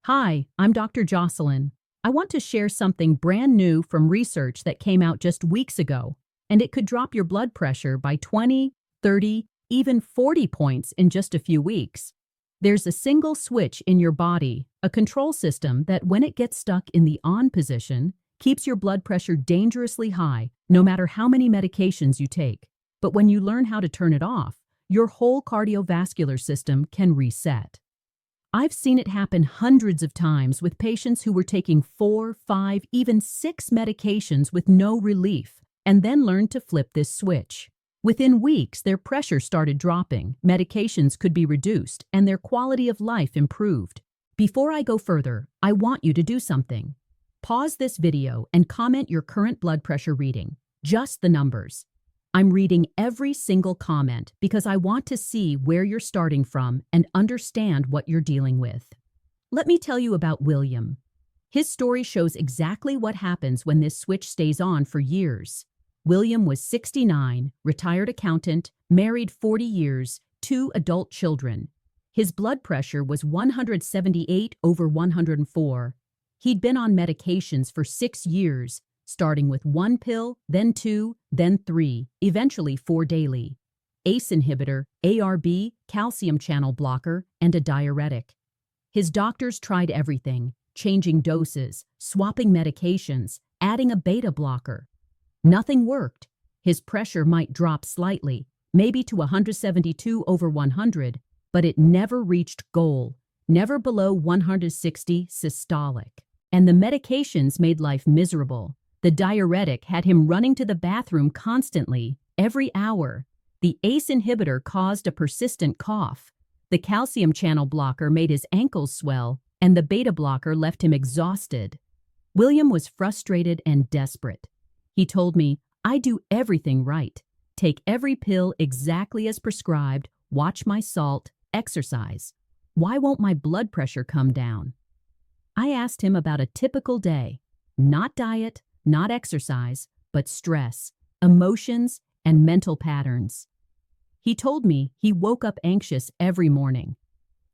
Hi, I'm Dr. Jocelyn. I want to share something brand new from research that came out just weeks ago, and it could drop your blood pressure by 20, 30, even 40 points in just a few weeks. There's a single switch in your body, a control system that when it gets stuck in the on position, keeps your blood pressure dangerously high, no matter how many medications you take. But when you learn how to turn it off, your whole cardiovascular system can reset. I've seen it happen hundreds of times with patients who were taking 4, 5, even 6 medications with no relief, and then learned to flip this switch. Within weeks, their pressure started dropping, medications could be reduced, and their quality of life improved. Before I go further, I want you to do something. Pause this video and comment your current blood pressure reading, just the numbers. I'm reading every single comment because I want to see where you're starting from and understand what you're dealing with. Let me tell you about William. His story shows exactly what happens when this switch stays on for years. William was 69, retired accountant, married 40 years, 2 adult children. His blood pressure was 178/104. He'd been on medications for 6 years, starting with 1 pill, then 2, then 3, eventually 4 daily. ACE inhibitor, ARB, calcium channel blocker, and a diuretic. His doctors tried everything, changing doses, swapping medications, adding a beta blocker. Nothing worked. His pressure might drop slightly, maybe to 172/100, but it never reached goal, never below 160 systolic. And the medications made life miserable. The diuretic had him running to the bathroom constantly, every hour. The ACE inhibitor caused a persistent cough. The calcium channel blocker made his ankles swell, and the beta blocker left him exhausted. William was frustrated and desperate. He told me, "I do everything right. Take every pill exactly as prescribed, watch my salt, exercise. Why won't my blood pressure come down?" I asked him about a typical day. Not diet, not exercise, but stress, emotions, and mental patterns. He told me he woke up anxious every morning.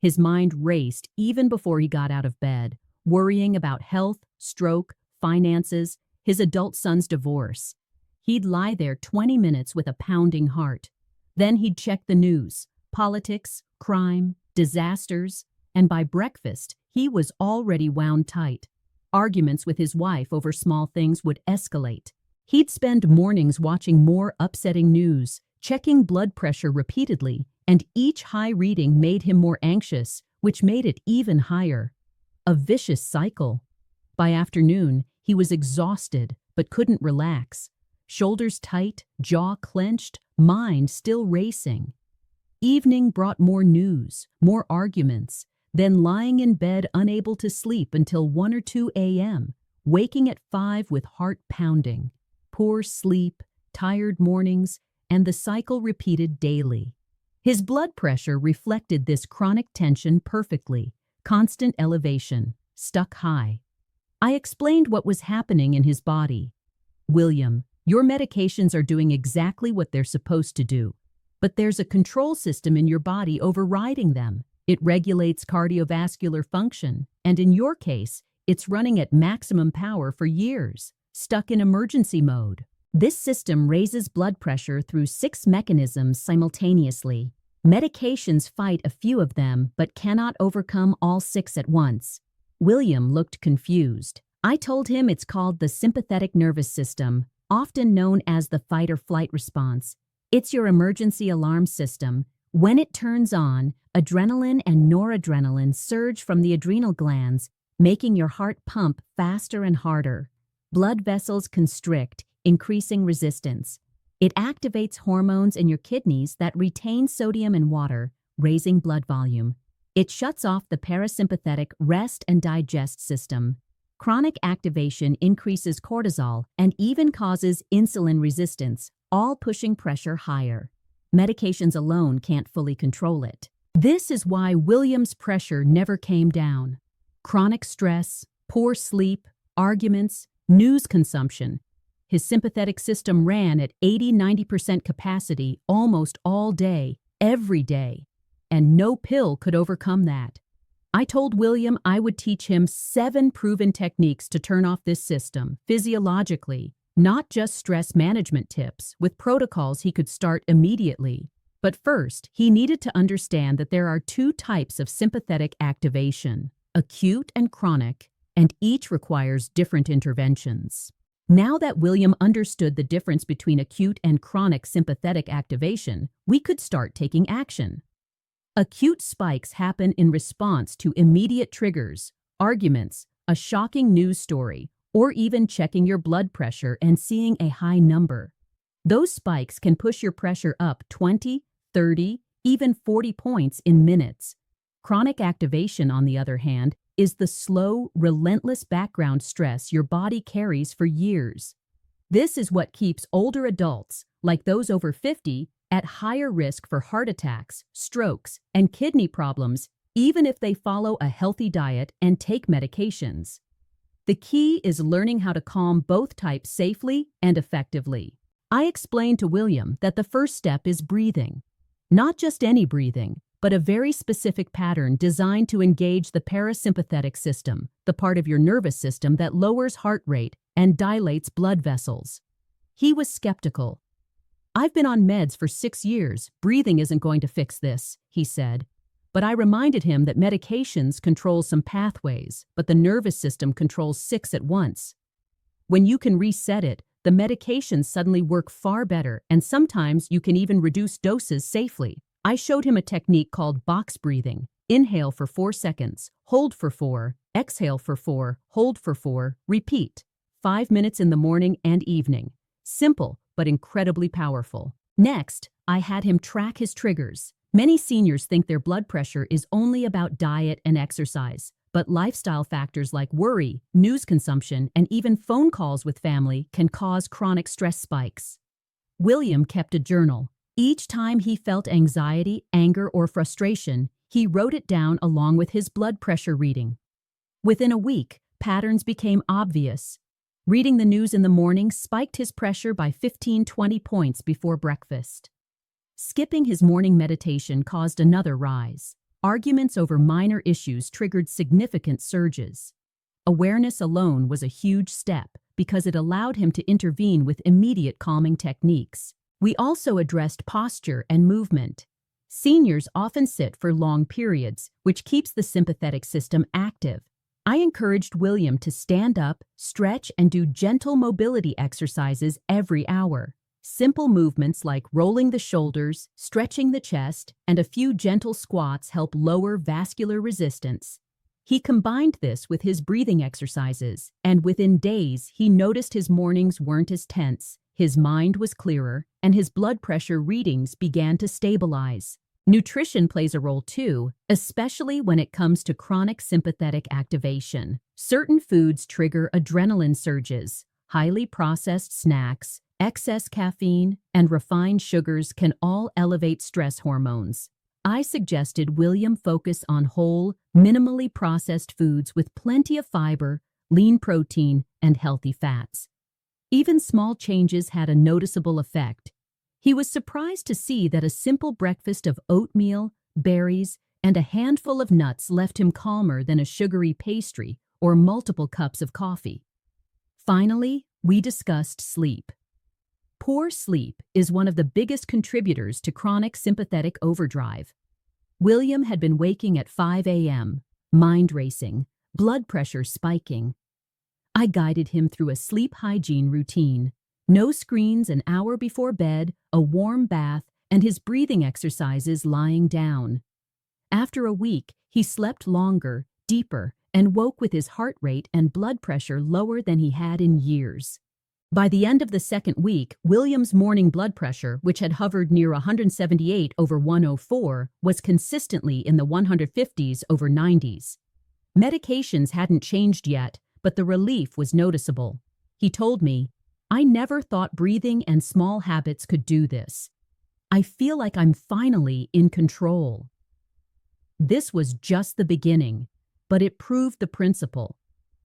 His mind raced even before he got out of bed, worrying about health, stroke, finances, his adult son's divorce. He'd lie there 20 minutes with a pounding heart. Then he'd check the news, politics, crime, disasters, and by breakfast, he was already wound tight. Arguments with his wife over small things would escalate. He'd spend mornings watching more upsetting news, checking blood pressure repeatedly, and each high reading made him more anxious, which made it even higher. A vicious cycle. By afternoon, he was exhausted but couldn't relax. Shoulders tight, jaw clenched, mind still racing. Evening brought more news, more arguments, then lying in bed unable to sleep until 1 or 2 a.m., waking at 5 with heart pounding. Poor sleep, tired mornings, and the cycle repeated daily. His blood pressure reflected this chronic tension perfectly, constant elevation, stuck high. I explained what was happening in his body. "William, your medications are doing exactly what they're supposed to do, but there's a control system in your body overriding them. It regulates cardiovascular function, and in your case, it's running at maximum power for years, stuck in emergency mode. This system raises blood pressure through 6 mechanisms simultaneously. Medications fight a few of them, but cannot overcome all 6 at once." William looked confused. I told him it's called the sympathetic nervous system, often known as the fight-or-flight response. It's your emergency alarm system. When it turns on, adrenaline and noradrenaline surge from the adrenal glands, making your heart pump faster and harder. Blood vessels constrict, increasing resistance. It activates hormones in your kidneys that retain sodium and water, raising blood volume. It shuts off the parasympathetic rest and digest system. Chronic activation increases cortisol and even causes insulin resistance, all pushing pressure higher. Medications alone can't fully control it. This is why William's pressure never came down. Chronic stress, poor sleep, arguments, news consumption. His sympathetic system ran at 80–90% capacity almost all day, every day. And no pill could overcome that. I told William I would teach him 7 proven techniques to turn off this system physiologically, not just stress management tips with protocols he could start immediately. But first, he needed to understand that there are 2 types of sympathetic activation, acute and chronic, and each requires different interventions. Now that William understood the difference between acute and chronic sympathetic activation, we could start taking action. Acute spikes happen in response to immediate triggers, arguments, a shocking news story, or even checking your blood pressure and seeing a high number. Those spikes can push your pressure up 20, 30, even 40 points in minutes. Chronic activation, on the other hand, is the slow, relentless background stress your body carries for years. This is what keeps older adults, like those over 50, at higher risk for heart attacks, strokes, and kidney problems, even if they follow a healthy diet and take medications. The key is learning how to calm both types safely and effectively. I explained to William that the first step is breathing. Not just any breathing, but a very specific pattern designed to engage the parasympathetic system, the part of your nervous system that lowers heart rate and dilates blood vessels. He was skeptical. "I've been on meds for 6 years. Breathing isn't going to fix this," he said. But I reminded him that medications control some pathways, but the nervous system controls 6 at once. When you can reset it, the medications suddenly work far better, and sometimes you can even reduce doses safely. I showed him a technique called box breathing. Inhale for 4 seconds, hold for 4, exhale for 4, hold for 4, repeat. 5 minutes in the morning and evening. Simple, but incredibly powerful. Next, I had him track his triggers. Many seniors think their blood pressure is only about diet and exercise, but lifestyle factors like worry, news consumption, and even phone calls with family can cause chronic stress spikes. William kept a journal. Each time he felt anxiety, anger, or frustration, he wrote it down along with his blood pressure reading. Within a week, patterns became obvious. Reading the news in the morning spiked his pressure by 15-20 points before breakfast. Skipping his morning meditation caused another rise. Arguments over minor issues triggered significant surges. Awareness alone was a huge step because it allowed him to intervene with immediate calming techniques. We also addressed posture and movement. Seniors often sit for long periods, which keeps the sympathetic system active. I encouraged William to stand up, stretch, and do gentle mobility exercises every hour. Simple movements like rolling the shoulders, stretching the chest, and a few gentle squats help lower vascular resistance. He combined this with his breathing exercises, and within days he noticed his mornings weren't as tense, his mind was clearer, and his blood pressure readings began to stabilize. Nutrition plays a role too, especially when it comes to chronic sympathetic activation. Certain foods trigger adrenaline surges. Highly processed snacks, excess caffeine, and refined sugars can all elevate stress hormones. I suggested William focus on whole, minimally processed foods with plenty of fiber, lean protein, and healthy fats. Even small changes had a noticeable effect. He was surprised to see that a simple breakfast of oatmeal, berries, and a handful of nuts left him calmer than a sugary pastry or multiple cups of coffee. Finally, we discussed sleep. Poor sleep is one of the biggest contributors to chronic sympathetic overdrive. William had been waking at 5 a.m., mind racing, blood pressure spiking. I guided him through a sleep hygiene routine. No screens an hour before bed, a warm bath, and his breathing exercises lying down. After a week, he slept longer, deeper, and woke with his heart rate and blood pressure lower than he had in years. By the end of the second week, William's morning blood pressure, which had hovered near 178/104, was consistently in the 150s/90s. Medications hadn't changed yet, but the relief was noticeable. He told me, "I never thought breathing and small habits could do this. I feel like I'm finally in control." This was just the beginning, but it proved the principle.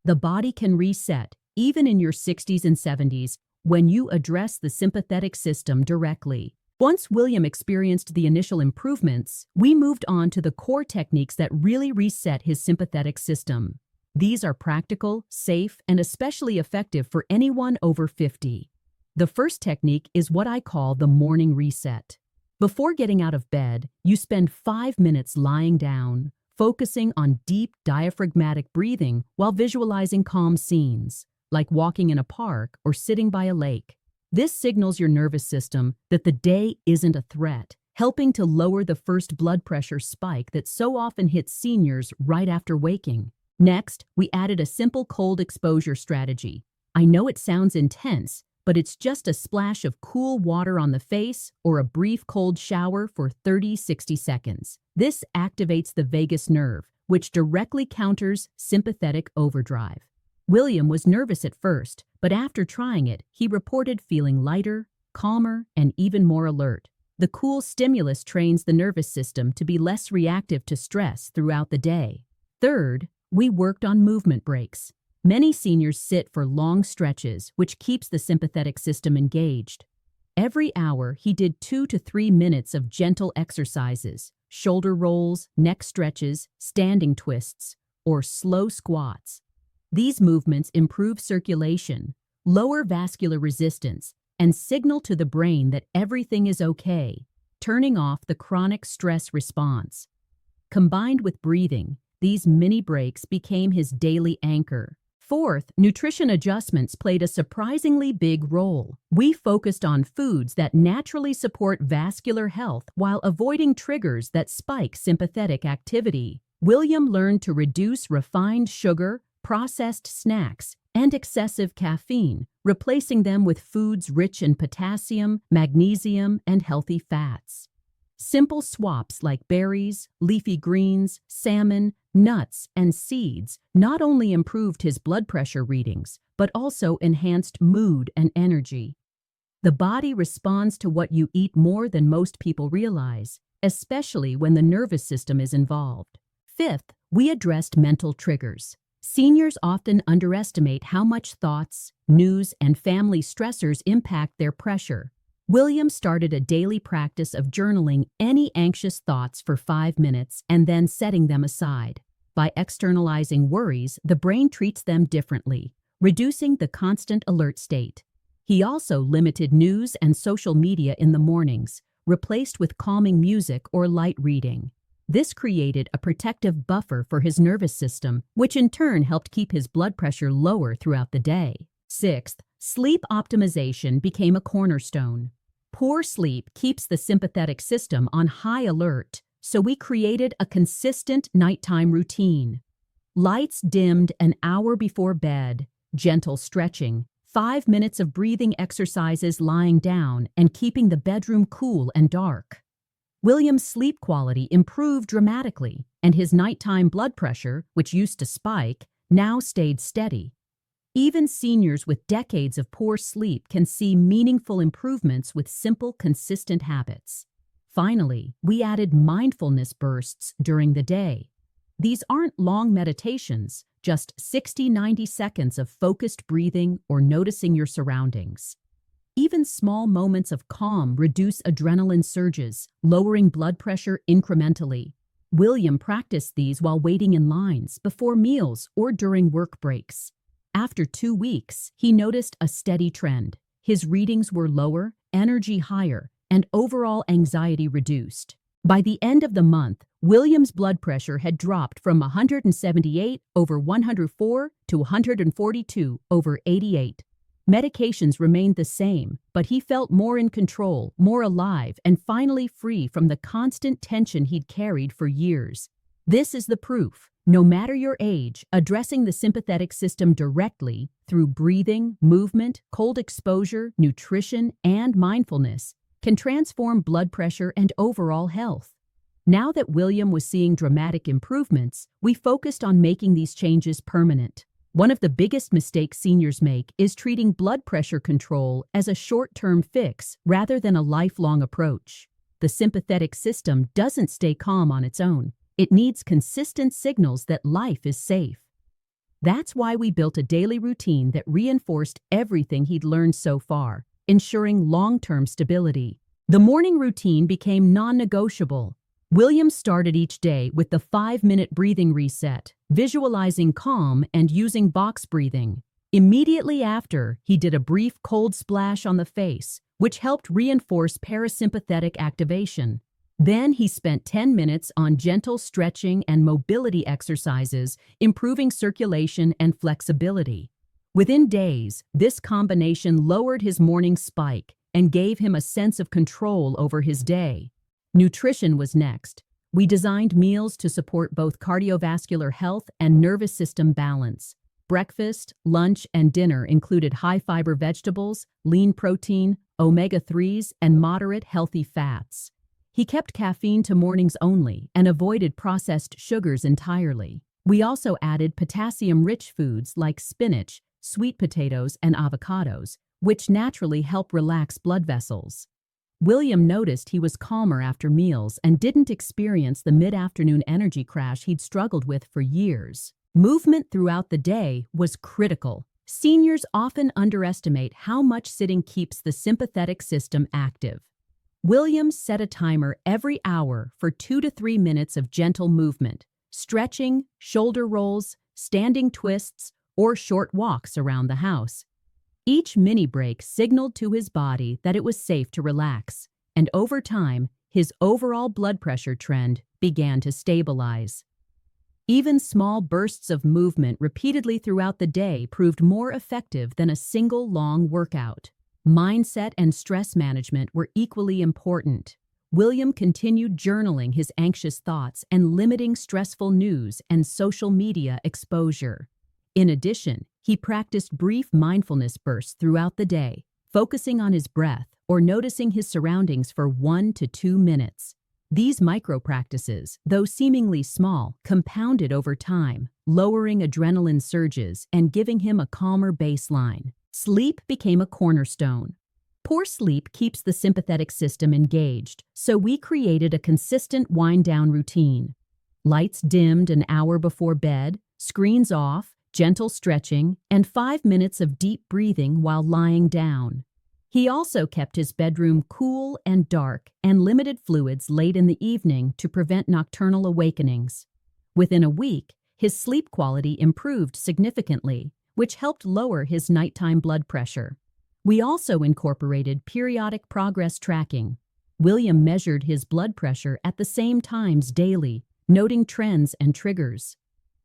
The body can reset, even in your 60s and 70s, when you address the sympathetic system directly. Once William experienced the initial improvements, we moved on to the core techniques that really reset his sympathetic system. These are practical, safe, and especially effective for anyone over 50. The first technique is what I call the morning reset. Before getting out of bed, you spend 5 minutes lying down, focusing on deep diaphragmatic breathing while visualizing calm scenes, like walking in a park or sitting by a lake. This signals your nervous system that the day isn't a threat, helping to lower the first blood pressure spike that so often hits seniors right after waking. Next, we added a simple cold exposure strategy. I know it sounds intense, but it's just a splash of cool water on the face or a brief cold shower for 30-60 seconds. This activates the vagus nerve, which directly counters sympathetic overdrive. William was nervous at first, but after trying it, he reported feeling lighter, calmer, and even more alert. The cool stimulus trains the nervous system to be less reactive to stress throughout the day. Third, we worked on movement breaks. Many seniors sit for long stretches, which keeps the sympathetic system engaged. Every hour, he did 2 to 3 minutes of gentle exercises, shoulder rolls, neck stretches, standing twists, or slow squats. These movements improve circulation, lower vascular resistance, and signal to the brain that everything is okay, turning off the chronic stress response. Combined with breathing, these mini breaks became his daily anchor. Fourth, nutrition adjustments played a surprisingly big role. We focused on foods that naturally support vascular health while avoiding triggers that spike sympathetic activity. William learned to reduce refined sugar, processed snacks, and excessive caffeine, replacing them with foods rich in potassium, magnesium, and healthy fats. Simple swaps like berries, leafy greens, salmon, nuts, and seeds not only improved his blood pressure readings, but also enhanced mood and energy. The body responds to what you eat more than most people realize, especially when the nervous system is involved. Fifth, we addressed mental triggers. Seniors often underestimate how much thoughts, news, and family stressors impact their pressure. William started a daily practice of journaling any anxious thoughts for 5 minutes and then setting them aside. By externalizing worries, the brain treats them differently, reducing the constant alert state. He also limited news and social media in the mornings, replaced with calming music or light reading. This created a protective buffer for his nervous system, which in turn helped keep his blood pressure lower throughout the day. Sixth, sleep optimization became a cornerstone. Poor sleep keeps the sympathetic system on high alert, so we created a consistent nighttime routine. Lights dimmed an hour before bed, gentle stretching, 5 minutes of breathing exercises lying down, and keeping the bedroom cool and dark. William's sleep quality improved dramatically, and his nighttime blood pressure, which used to spike, now stayed steady. Even seniors with decades of poor sleep can see meaningful improvements with simple, consistent habits. Finally, we added mindfulness bursts during the day. These aren't long meditations, just 60-90 seconds of focused breathing or noticing your surroundings. Even small moments of calm reduce adrenaline surges, lowering blood pressure incrementally. William practiced these while waiting in lines, before meals, or during work breaks. After 2 weeks, he noticed a steady trend. His readings were lower, energy higher, and overall anxiety reduced. By the end of the month, William's blood pressure had dropped from 178/104 to 142/88. Medications remained the same, but he felt more in control, more alive, and finally free from the constant tension he'd carried for years. This is the proof. No matter your age, addressing the sympathetic system directly through breathing, movement, cold exposure, nutrition, and mindfulness can transform blood pressure and overall health. Now that William was seeing dramatic improvements, we focused on making these changes permanent. One of the biggest mistakes seniors make is treating blood pressure control as a short-term fix rather than a lifelong approach. The sympathetic system doesn't stay calm on its own. It needs consistent signals that life is safe. That's why we built a daily routine that reinforced everything he'd learned so far, ensuring long-term stability. The morning routine became non-negotiable. William started each day with the 5-minute breathing reset, visualizing calm and using box breathing. Immediately after, he did a brief cold splash on the face, which helped reinforce parasympathetic activation. Then he spent 10 minutes on gentle stretching and mobility exercises, improving circulation and flexibility. Within days, this combination lowered his morning spike and gave him a sense of control over his day. Nutrition was next. We designed meals to support both cardiovascular health and nervous system balance. Breakfast, lunch, and dinner included high-fiber vegetables, lean protein, omega-3s, and moderate healthy fats. He kept caffeine to mornings only and avoided processed sugars entirely. We also added potassium-rich foods like spinach, sweet potatoes, and avocados, which naturally help relax blood vessels. William noticed he was calmer after meals and didn't experience the mid-afternoon energy crash he'd struggled with for years. Movement throughout the day was critical. Seniors often underestimate how much sitting keeps the sympathetic system active. William set a timer every hour for 2 to 3 minutes of gentle movement, stretching, shoulder rolls, standing twists, or short walks around the house. Each mini break signaled to his body that it was safe to relax, and over time, his overall blood pressure trend began to stabilize. Even small bursts of movement repeatedly throughout the day proved more effective than a single long workout. Mindset and stress management were equally important. William continued journaling his anxious thoughts and limiting stressful news and social media exposure. In addition, he practiced brief mindfulness bursts throughout the day, focusing on his breath or noticing his surroundings for 1 to 2 minutes. These micro-practices, though seemingly small, compounded over time, lowering adrenaline surges and giving him a calmer baseline. Sleep became a cornerstone. Poor sleep keeps the sympathetic system engaged, so we created a consistent wind-down routine. Lights dimmed an hour before bed, screens off, gentle stretching, and 5 minutes of deep breathing while lying down. He also kept his bedroom cool and dark and limited fluids late in the evening to prevent nocturnal awakenings. Within a week, his sleep quality improved significantly, which helped lower his nighttime blood pressure. We also incorporated periodic progress tracking. William measured his blood pressure at the same times daily, noting trends and triggers.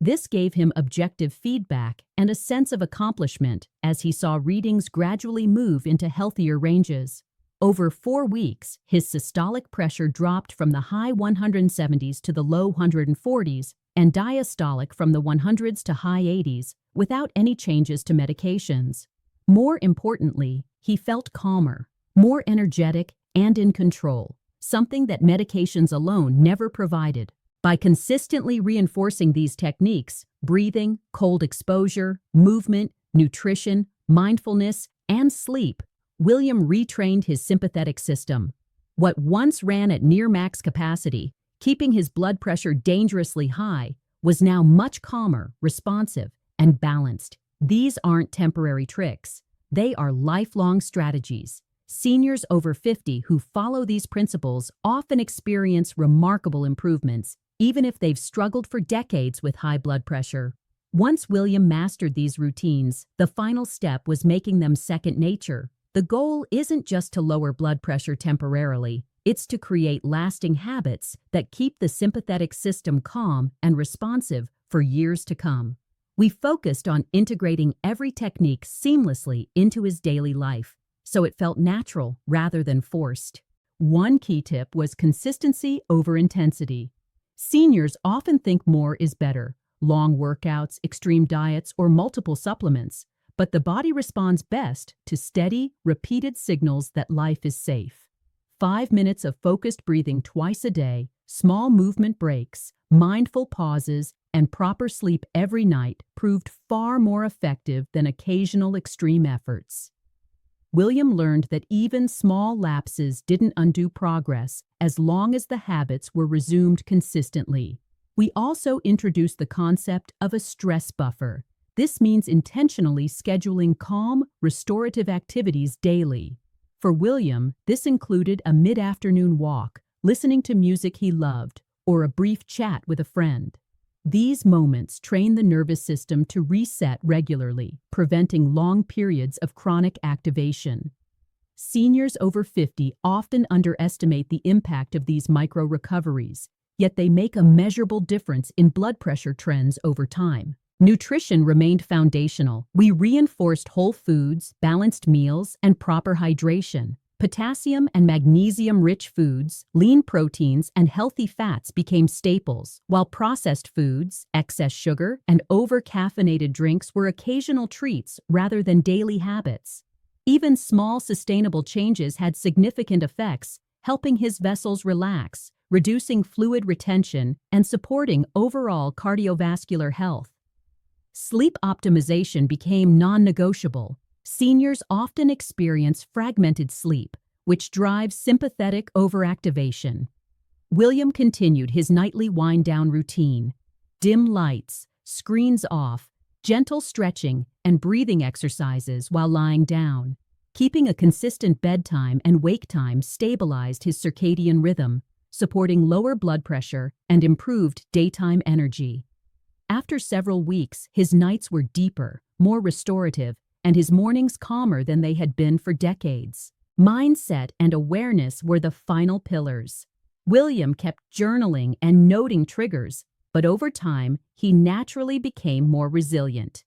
This gave him objective feedback and a sense of accomplishment as he saw readings gradually move into healthier ranges. Over 4 weeks, his systolic pressure dropped from the high 170s to the low 140s and diastolic from the 100s to high 80s without any changes to medications. More importantly, he felt calmer, more energetic, and in control, something that medications alone never provided. By consistently reinforcing these techniques, breathing, cold exposure, movement, nutrition, mindfulness, and sleep, William retrained his sympathetic system. What once ran at near max capacity, keeping his blood pressure dangerously high, was now much calmer, responsive, and balanced. These aren't temporary tricks. They are lifelong strategies. Seniors over 50 who follow these principles often experience remarkable improvements, even if they've struggled for decades with high blood pressure. Once William mastered these routines, the final step was making them second nature. The goal isn't just to lower blood pressure temporarily, it's to create lasting habits that keep the sympathetic system calm and responsive for years to come. We focused on integrating every technique seamlessly into his daily life, so it felt natural rather than forced. One key tip was consistency over intensity. Seniors often think more is better, long workouts, extreme diets, or multiple supplements, but the body responds best to steady, repeated signals that life is safe. 5 minutes of focused breathing twice a day, small movement breaks, mindful pauses, and proper sleep every night proved far more effective than occasional extreme efforts. William learned that even small lapses didn't undo progress as long as the habits were resumed consistently. We also introduced the concept of a stress buffer. This means intentionally scheduling calm, restorative activities daily. For William, this included a mid-afternoon walk, listening to music he loved, or a brief chat with a friend. These moments train the nervous system to reset regularly, preventing long periods of chronic activation. Seniors over 50 often underestimate the impact of these micro-recoveries, yet they make a measurable difference in blood pressure trends over time. Nutrition remained foundational. We reinforced whole foods, balanced meals, and proper hydration. Potassium and magnesium-rich foods, lean proteins, and healthy fats became staples, while processed foods, excess sugar, and over-caffeinated drinks were occasional treats rather than daily habits. Even small, sustainable changes had significant effects, helping his vessels relax, reducing fluid retention, and supporting overall cardiovascular health. Sleep optimization became non-negotiable. Seniors often experience fragmented sleep, which drives sympathetic overactivation. William continued his nightly wind-down routine. Dim lights, screens off, gentle stretching, and breathing exercises while lying down. Keeping a consistent bedtime and wake time stabilized his circadian rhythm, supporting lower blood pressure and improved daytime energy. After several weeks, his nights were deeper, more restorative, and his mornings calmer than they had been for decades. Mindset and awareness were the final pillars. William kept journaling and noting triggers, but over time, he naturally became more resilient.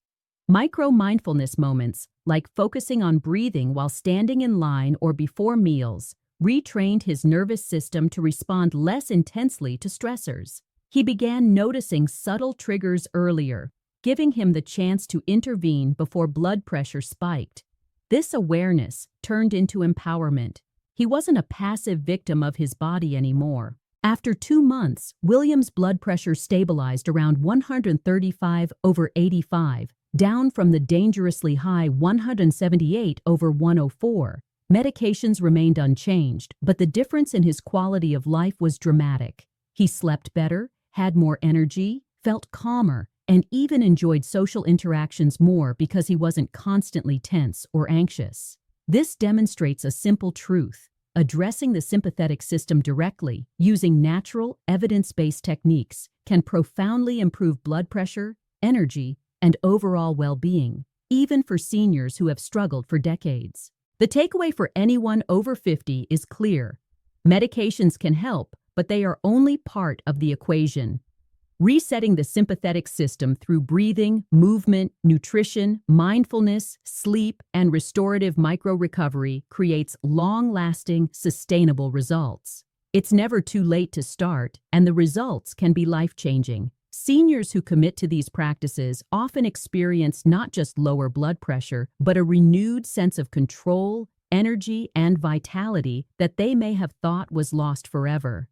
Micro-mindfulness moments, like focusing on breathing while standing in line or before meals, retrained his nervous system to respond less intensely to stressors. He began noticing subtle triggers earlier, giving him the chance to intervene before blood pressure spiked. This awareness turned into empowerment. He wasn't a passive victim of his body anymore. After 2 months, William's blood pressure stabilized around 135/85, down from the dangerously high 178/104. Medications remained unchanged, but the difference in his quality of life was dramatic. He slept better, had more energy, felt calmer, and even enjoyed social interactions more because he wasn't constantly tense or anxious. This demonstrates a simple truth. Addressing the sympathetic system directly, using natural, evidence-based techniques, can profoundly improve blood pressure, energy, and overall well-being, even for seniors who have struggled for decades. The takeaway for anyone over 50 is clear. Medications can help, but they are only part of the equation. Resetting the sympathetic system through breathing, movement, nutrition, mindfulness, sleep, and restorative micro-recovery creates long-lasting, sustainable results. It's never too late to start, and the results can be life-changing. Seniors who commit to these practices often experience not just lower blood pressure, but a renewed sense of control, energy, and vitality that they may have thought was lost forever.